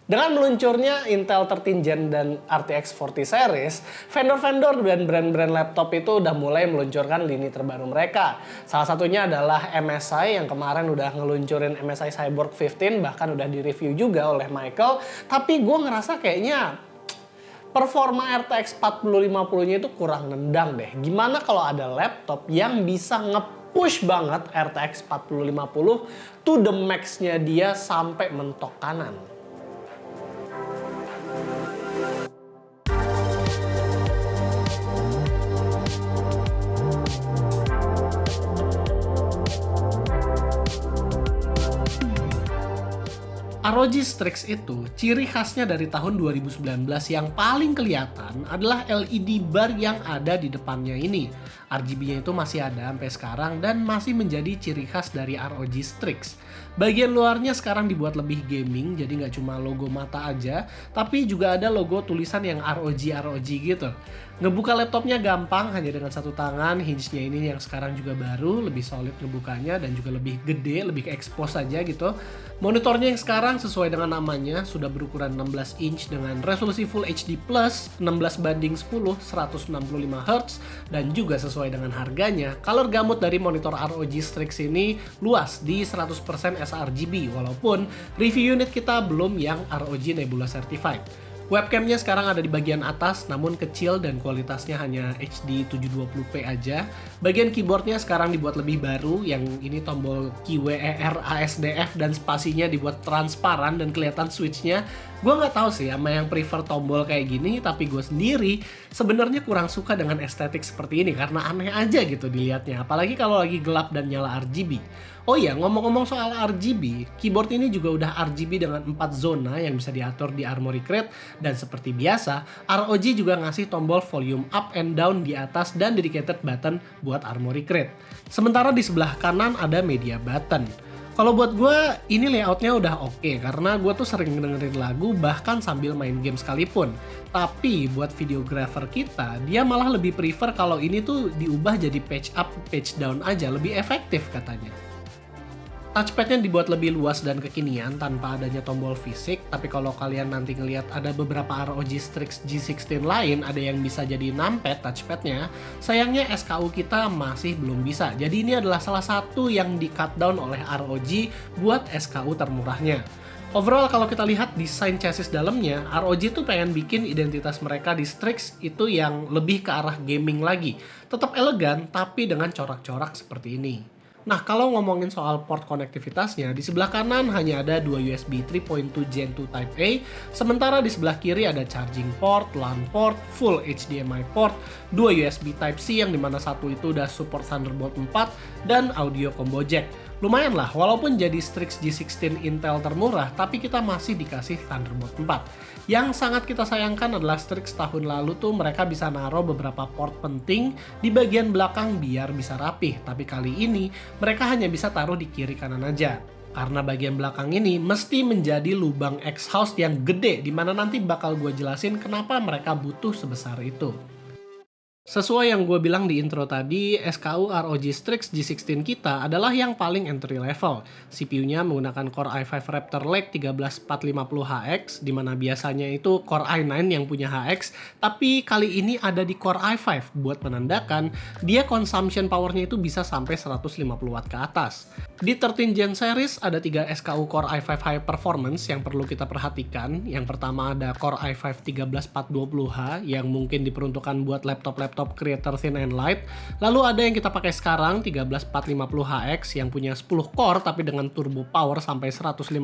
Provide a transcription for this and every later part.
Dengan meluncurnya Intel 13 Gen dan RTX 40 series, vendor-vendor dan brand-brand laptop itu udah mulai meluncurkan lini terbaru mereka. Salah satunya adalah MSI yang kemarin udah ngeluncurin MSI Cyborg 15, bahkan udah direview juga oleh Michael. Tapi gue ngerasa kayaknya performa RTX 4050-nya itu kurang nendang deh. Gimana kalau ada laptop yang bisa nge-push banget RTX 4050 to the max-nya dia sampai mentok kanan? ROG Strix itu, ciri khasnya dari tahun 2019 yang paling kelihatan adalah LED bar yang ada di depannya ini. RGB-nya itu masih ada sampai sekarang dan masih menjadi ciri khas dari ROG Strix. Bagian luarnya sekarang dibuat lebih gaming, jadi nggak cuma logo mata aja, tapi juga ada logo tulisan yang ROG gitu. Ngebuka laptopnya gampang, hanya dengan satu tangan, hinge-nya ini yang sekarang juga baru, lebih solid ngebukanya dan juga lebih gede, lebih expose aja gitu. Monitornya yang sekarang sesuai dengan namanya, sudah berukuran 16 inch dengan resolusi Full HD+, 16:10, 165Hz, dan juga sesuai dengan harganya, color gamut dari monitor ROG Strix ini luas di 100% sRGB, walaupun review unit kita belum yang ROG Nebula Certified. Webcamnya sekarang ada di bagian atas, namun kecil dan kualitasnya hanya HD 720p aja. Bagian keyboardnya sekarang dibuat lebih baru, yang ini tombol QWER ASDF dan spasinya dibuat transparan dan kelihatan switchnya. Gue nggak tahu sih sama yang prefer tombol kayak gini, tapi gue sendiri sebenarnya kurang suka dengan estetik seperti ini karena aneh aja gitu dilihatnya, apalagi kalau lagi gelap dan nyala RGB. Oh iya, ngomong-ngomong soal RGB, keyboard ini juga udah RGB dengan 4 zona yang bisa diatur di Armoury Crate, dan seperti biasa, ROG juga ngasih tombol volume up and down di atas dan dedicated button buat Armoury Crate. Sementara di sebelah kanan ada media button. Kalau buat gue, ini layoutnya udah oke, karena gue tuh sering dengerin lagu bahkan sambil main game sekalipun. Tapi buat videographer kita, dia malah lebih prefer kalau ini tuh diubah jadi patch up, patch down aja, lebih efektif katanya. Touchpadnya dibuat lebih luas dan kekinian tanpa adanya tombol fisik, tapi kalau kalian nanti ngelihat ada beberapa ROG Strix G16 lain ada yang bisa jadi numpad touchpadnya, sayangnya SKU kita masih belum bisa. Jadi ini adalah salah satu yang di cut down oleh ROG buat SKU termurahnya. Overall kalau kita lihat desain chassis dalamnya, ROG tuh pengen bikin identitas mereka di Strix itu yang lebih ke arah gaming lagi. Tetap elegan tapi dengan corak-corak seperti ini. Nah, kalau ngomongin soal port konektivitasnya, di sebelah kanan hanya ada dua USB 3.2 Gen 2 Type A, sementara di sebelah kiri ada charging port, LAN port, full HDMI port, dua USB Type C yang dimana satu itu udah support Thunderbolt 4, dan audio combo jack. Lumayan lah, walaupun jadi Strix G16 Intel termurah, tapi kita masih dikasih Thunderbolt 4. Yang sangat kita sayangkan adalah Strix tahun lalu tuh mereka bisa naruh beberapa port penting di bagian belakang biar bisa rapih, tapi kali ini mereka hanya bisa taruh di kiri kanan aja. Karena bagian belakang ini mesti menjadi lubang exhaust yang gede, dimana nanti bakal gue jelasin kenapa mereka butuh sebesar itu. Sesuai yang gue bilang di intro tadi, SKU ROG Strix G16 kita adalah yang paling entry level. CPU-nya menggunakan Core i5 Raptor Lake 13450HX, dimana biasanya itu Core i9 yang punya HX, tapi kali ini ada di Core i5 buat menandakan dia consumption powernya itu bisa sampai 150 watt ke atas. Di 13 Gen series ada 3 SKU Core i5 High Performance yang perlu kita perhatikan. Yang pertama ada Core i5 13420H yang mungkin diperuntukkan buat laptop creator thin and light. Lalu ada yang kita pakai sekarang 13450HX yang punya 10 core tapi dengan turbo power sampai 157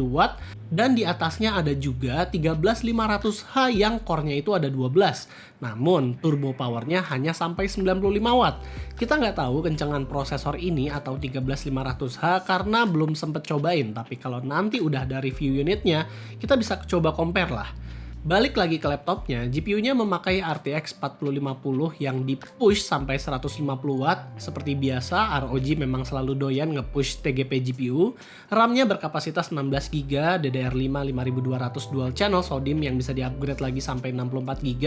watt. Dan di atasnya ada juga 13500H yang core-nya itu ada 12. Namun turbo powernya hanya sampai 95 watt. Kita nggak tahu kencengan prosesor ini atau 13500H karena belum sempet cobain. Tapi kalau nanti udah ada review unitnya, kita bisa coba compare lah. Balik lagi ke laptopnya, GPU-nya memakai RTX 4050 yang di-push sampai 150 watt. Seperti biasa, ROG memang selalu doyan nge-push TGP GPU. RAM-nya berkapasitas 16GB, DDR5 5200 dual channel SODIMM yang bisa di-upgrade lagi sampai 64GB,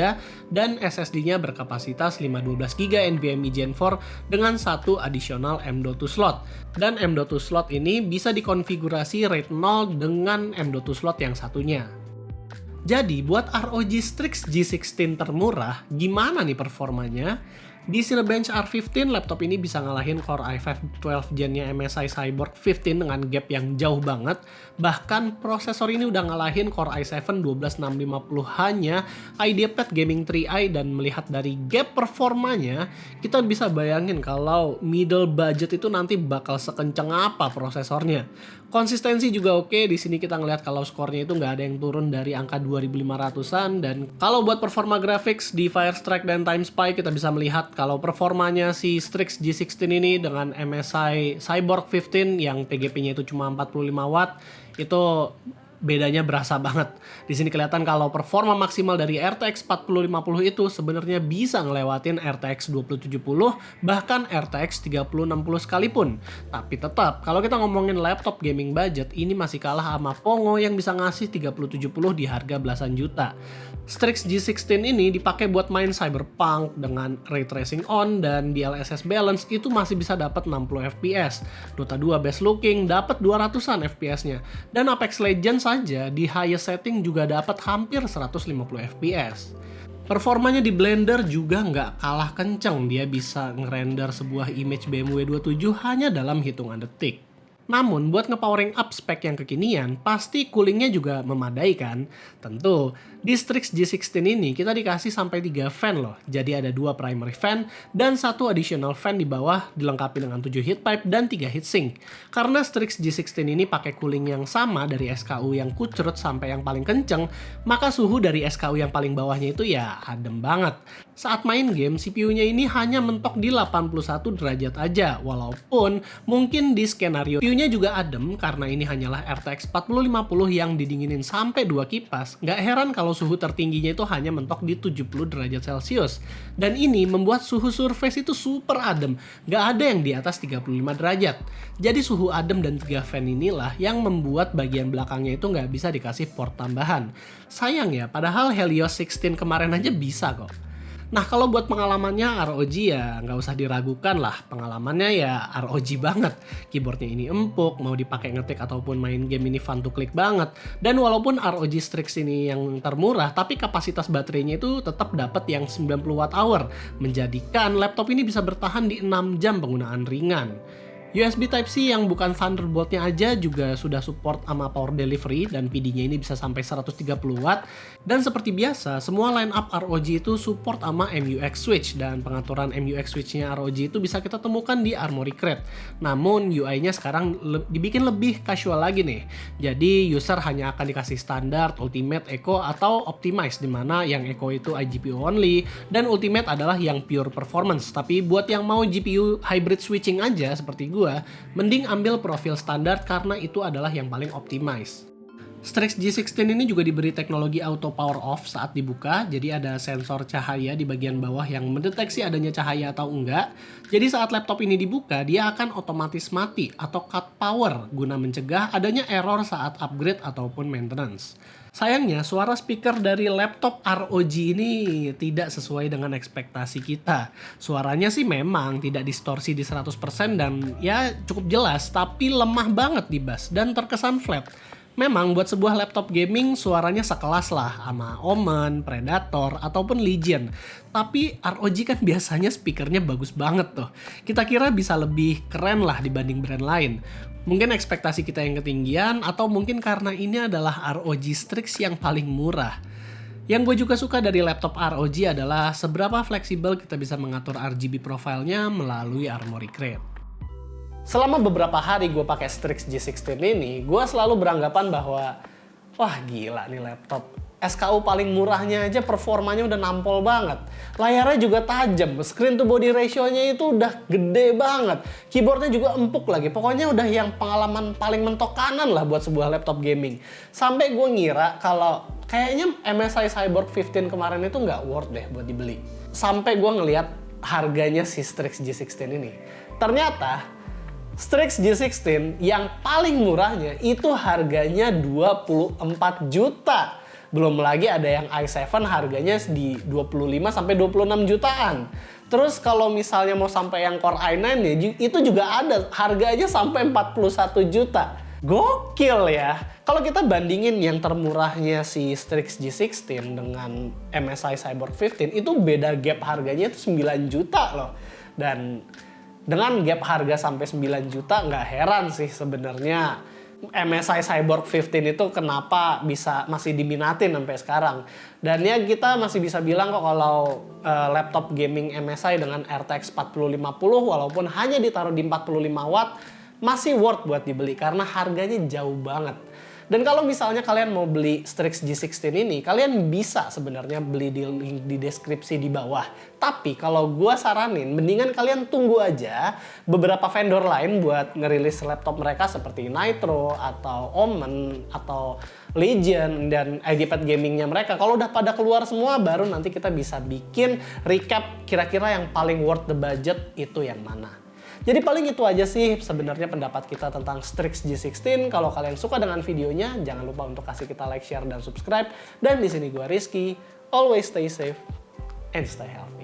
dan SSD-nya berkapasitas 512GB NVMe Gen 4 dengan satu additional M.2 slot. Dan M.2 slot ini bisa dikonfigurasi RAID 0 dengan M.2 slot yang satunya. Jadi buat ROG Strix G16 termurah, gimana nih performanya? Di Cinebench R15, laptop ini bisa ngalahin Core i5 12 Gen-nya MSI Cyborg 15 dengan gap yang jauh banget. Bahkan prosesor ini udah ngalahin Core i7 12650 hanya IdeaPad Gaming 3i, dan melihat dari gap performanya, kita bisa bayangin kalau middle budget itu nanti bakal sekenceng apa prosesornya. Konsistensi juga oke, di sini kita ngelihat kalau skornya itu nggak ada yang turun dari angka 2500-an, dan kalau buat performa graphics di Firestrike dan TimeSpy kita bisa melihat kalau performanya si Strix G16 ini dengan MSI Cyborg 15 yang TGP-nya itu cuma 45 watt, itu bedanya berasa banget. Di sini kelihatan kalau performa maksimal dari RTX 4050 itu sebenarnya bisa ngelewatin RTX 2070 bahkan RTX 3060 sekalipun. Tapi tetap kalau kita ngomongin laptop gaming budget, ini masih kalah sama Pongo yang bisa ngasih 3070 di harga belasan juta. Strix G16 ini dipakai buat main Cyberpunk dengan ray tracing on dan DLSS balance itu masih bisa dapat 60 fps. Dota 2 best looking dapat 200-an fps-nya. Dan Apex Legends saja di highest setting juga dapat hampir 150 fps. Performanya di Blender juga nggak kalah kenceng, dia bisa ngerender sebuah image BMW 27 hanya dalam hitungan detik. Namun buat nge-powering up spek yang kekinian, pasti coolingnya juga memadai kan? Tentu, di Strix G16 ini kita dikasih sampai 3 fan loh. Jadi ada 2 primary fan dan 1 additional fan di bawah dilengkapi dengan 7 heat pipe dan 3 heatsink. Karena Strix G16 ini pakai cooling yang sama dari SKU yang kucrut sampai yang paling kenceng, maka suhu dari SKU yang paling bawahnya itu ya adem banget. Saat main game, CPU-nya ini hanya mentok di 81 derajat aja, walaupun mungkin di skenario CPU-nya juga adem karena ini hanyalah RTX 4050 yang didinginin sampai 2 kipas. Nggak heran kalau suhu tertingginya itu hanya mentok di 70 derajat Celcius. Dan ini membuat suhu surface itu super adem, nggak ada yang di atas 35 derajat. Jadi suhu adem dan 3 fan inilah yang membuat bagian belakangnya itu nggak bisa dikasih port tambahan. Sayang ya, padahal Helios 16 kemarin aja bisa kok. Nah kalau buat pengalamannya ROG ya nggak usah diragukan lah, pengalamannya ya ROG banget. Keyboardnya ini empuk, mau dipakai ngetik ataupun main game ini fun to click banget. Dan walaupun ROG Strix ini yang termurah, tapi kapasitas baterainya itu tetap dapat yang 90 watt hour, menjadikan laptop ini bisa bertahan di 6 jam penggunaan ringan. USB Type-C yang bukan Thunderbolt-nya aja juga sudah support sama power delivery dan PD-nya ini bisa sampai 130 watt. Dan seperti biasa, semua line up ROG itu support sama MUX switch, dan pengaturan MUX switch-nya ROG itu bisa kita temukan di Armoury Crate. Namun UI-nya sekarang dibikin lebih casual lagi nih. Jadi user hanya akan dikasih standar, ultimate, eco, atau optimize, dimana yang eco itu iGPU only dan ultimate adalah yang pure performance. Tapi buat yang mau GPU hybrid switching aja seperti gue, mending ambil profil standar karena itu adalah yang paling optimize. Strix G16 ini juga diberi teknologi auto power off saat dibuka, jadi ada sensor cahaya di bagian bawah yang mendeteksi adanya cahaya atau enggak. Jadi saat laptop ini dibuka, dia akan otomatis mati atau cut power guna mencegah adanya error saat upgrade ataupun maintenance. Sayangnya suara speaker dari laptop ROG ini tidak sesuai dengan ekspektasi kita. Suaranya sih memang tidak distorsi di 100% dan ya cukup jelas, tapi lemah banget di bass dan terkesan flat. Memang buat sebuah laptop gaming suaranya sekelas lah sama Omen, Predator, ataupun Legion. Tapi ROG kan biasanya speakernya bagus banget tuh. Kita kira bisa lebih keren lah dibanding brand lain. Mungkin ekspektasi kita yang ketinggian, atau mungkin karena ini adalah ROG Strix yang paling murah. Yang gue juga suka dari laptop ROG adalah seberapa fleksibel kita bisa mengatur RGB profilnya melalui Armoury Crate. Selama beberapa hari gue pakai Strix G16 ini, gue selalu beranggapan bahwa wah gila nih laptop. SKU paling murahnya aja performanya udah nampol banget. Layarnya juga tajam, screen to body ratio-nya itu udah gede banget. Keyboardnya juga empuk lagi. Pokoknya udah yang pengalaman paling mentok kanan lah buat sebuah laptop gaming. Sampai gue ngira kalau kayaknya MSI Cyborg 15 kemarin itu nggak worth deh buat dibeli. Sampai gue ngeliat harganya si Strix G16 ini. Ternyata Strix G16 yang paling murahnya itu harganya 24 juta. Belum lagi ada yang i7 harganya di 25 sampai 26 jutaan. Terus kalau misalnya mau sampai yang Core i9 ya, itu juga ada harganya sampai 41 juta. Gokil ya. Kalau kita bandingin yang termurahnya si Strix G16 dengan MSI Cyborg 15, itu beda gap harganya itu 9 juta loh. Dan dengan gap harga sampai 9 juta nggak heran sih sebenarnya MSI Cyborg 15 itu kenapa bisa masih diminatin sampai sekarang. Dan ya kita masih bisa bilang kok kalau laptop gaming MSI dengan RTX 4050 walaupun hanya ditaruh di 45 watt masih worth buat dibeli karena harganya jauh banget. Dan kalau misalnya kalian mau beli Strix G16 ini, kalian bisa sebenarnya beli di link di deskripsi di bawah. Tapi kalau gua saranin, mendingan kalian tunggu aja beberapa vendor lain buat ngerilis laptop mereka seperti Nitro atau Omen atau Legion dan IdeaPad gamingnya mereka. Kalau udah pada keluar semua, baru nanti kita bisa bikin recap kira-kira yang paling worth the budget itu yang mana. Jadi paling itu aja sih sebenarnya pendapat kita tentang Strix G16. Kalau kalian suka dengan videonya, jangan lupa untuk kasih kita like, share, dan subscribe. Dan di sini gua Rizky. Always stay safe and stay healthy.